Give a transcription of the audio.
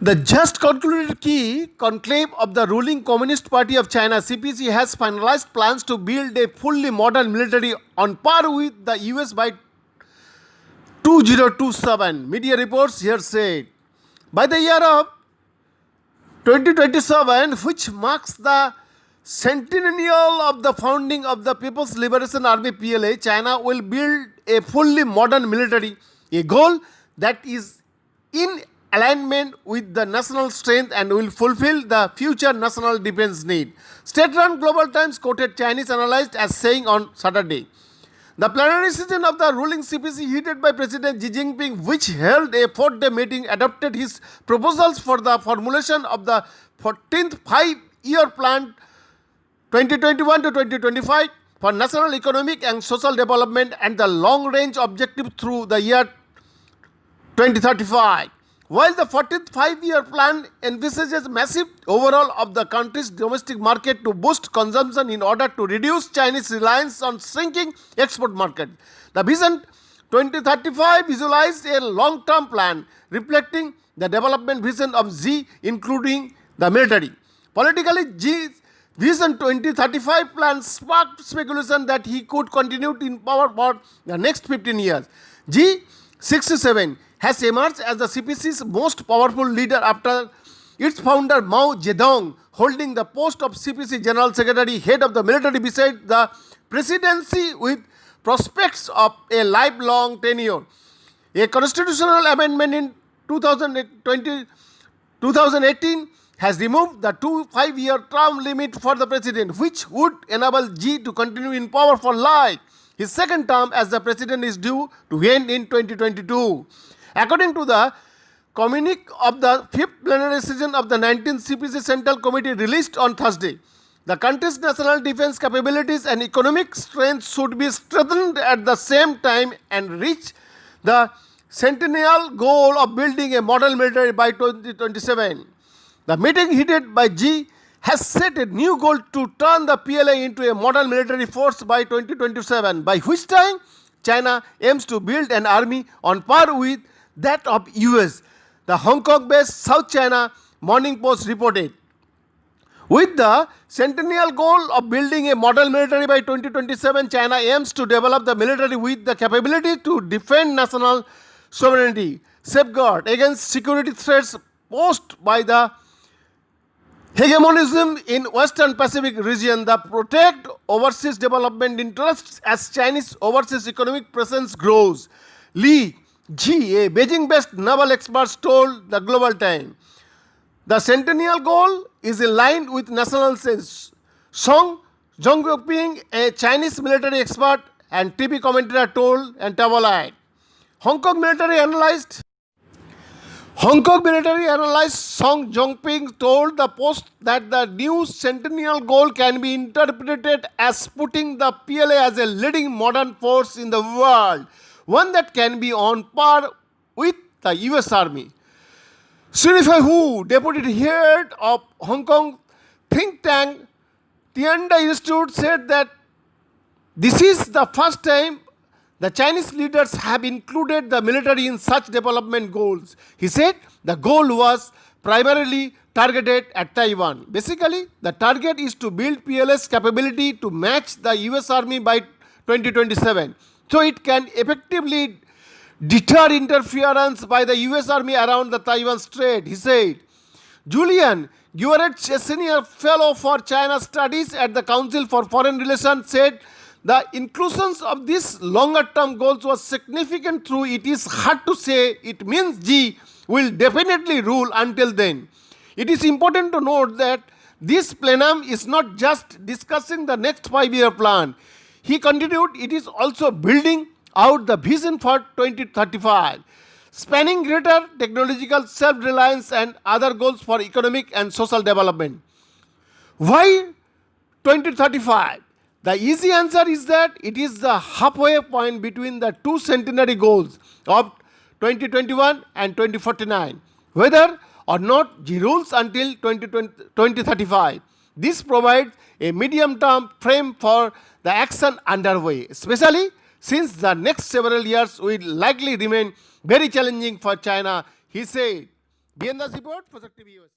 The just concluded key conclave of the ruling Communist Party of China (CPC) has finalized plans to build a fully modern military on par with the US by 2027. Media reports here said. By the year of 2027, which marks the centennial of the founding of the People's Liberation Army (PLA), China will build a fully modern military, a goal that is in alignment with the national strength and will fulfill the future national defense need. State-run Global Times quoted Chinese analysts as saying on Saturday. The plenary session of the ruling CPC, headed by President Xi Jinping, which held a 4-day meeting, adopted his proposals for the formulation of the 14th five-year plan 2021 to 2025 for national economic and social development and the long-range objective through the year 2035. While the 14th five-year plan envisages massive overhaul of the country's domestic market to boost consumption in order to reduce Chinese reliance on shrinking export market, the Vision 2035 visualized a long-term plan reflecting the development vision of Xi, including the military. Politically, Xi's Vision 2035 plan sparked speculation that he could continue in power for the next 15 years. Xi, 67, has emerged as the CPC's most powerful leader after its founder Mao Zedong holding the post of CPC General Secretary, head of the military beside the presidency with prospects of a lifelong tenure. A constitutional amendment in 2018 has removed the 5-year term limit for the president, which would enable Xi to continue in power for life. His second term as the president is due to end in 2022. According to the communique of the 5th plenary session of the 19th CPC Central Committee released on Thursday, the country's national defense capabilities and economic strength should be strengthened at the same time and reach the centennial goal of building a model military by 2027. The meeting headed by Xi has set a new goal to turn the PLA into a modern military force by 2027, by which time China aims to build an army on par with that of US, the Hong Kong-based South China Morning Post reported. With the centennial goal of building a model military by 2027, China aims to develop the military with the capability to defend national sovereignty, safeguard against security threats posed by the hegemonism in Western Pacific region, that protect overseas development interests as Chinese overseas economic presence grows. Li Ji, a Beijing-based naval expert, told the Global Times. The centennial goal is aligned with national sense. Song Zhongping, a Chinese military expert and TV commentator, told and tabloid. Hong Kong military analyst Song Zhongping told the Post that the new centennial goal can be interpreted as putting the PLA as a leading modern force in the world, one that can be on par with the US Army. Xinifei Hu, deputy head of Hong Kong think tank Tianda Institute, said that this is the first time the Chinese leaders have included the military in such development goals. He said the goal was primarily targeted at Taiwan. Basically, the target is to build PLA's capability to match the US Army by 2027, so it can effectively deter interference by the US Army around the Taiwan Strait, he said. Julian Gueretz, a senior fellow for China Studies at the Council for Foreign Relations, said the inclusions of these longer-term goals was significant, though it is hard to say it means Xi will definitely rule until then. It is important to note that this plenum is not just discussing the next 5-year plan. He continued, it is also building out the vision for 2035, spanning greater technological self-reliance and other goals for economic and social development. Why 2035? The easy answer is that it is the halfway point between the two centenary goals of 2021 and 2049. Whether or not Xi rules until 2035, this provides a medium-term frame for the action underway, especially since the next several years will likely remain very challenging for China, he said. DN Das report for Shakti TV.